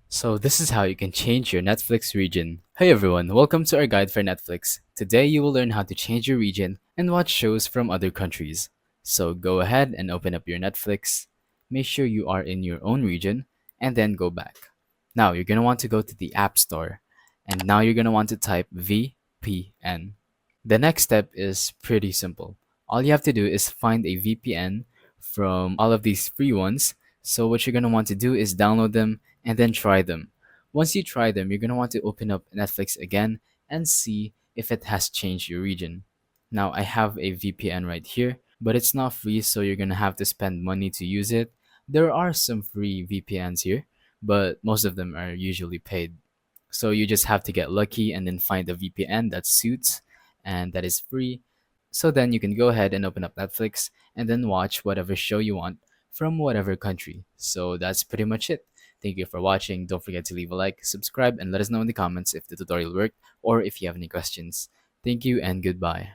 So this is how you can change your Netflix region. Hey everyone, welcome to our guide for Netflix. Today you will learn how to change your region and watch shows from other countries. So go ahead and open up your Netflix. Make sure you are in your own region and then go back. Now you're going to want to go to the App Store and now you're going to want to type VPN. The next step is pretty simple. All you have to do is find a VPN from all of these free ones. So what you're going to want to do is download them and then try them. Once you try them, you're going to want to open up Netflix again and see if it has changed your region. Now, I have a VPN right here, but it's not free, so you're going to have to spend money to use it. There are some free VPNs here, but most of them are usually paid. So you just have to get lucky and then find a VPN that suits and that is free. So then you can go ahead and open up Netflix and then watch whatever show you want from whatever country. So that's pretty much it. Thank you for watching. Don't forget to leave a like, subscribe, and let us know in the comments if the tutorial worked or if you have any questions. Thank you and goodbye.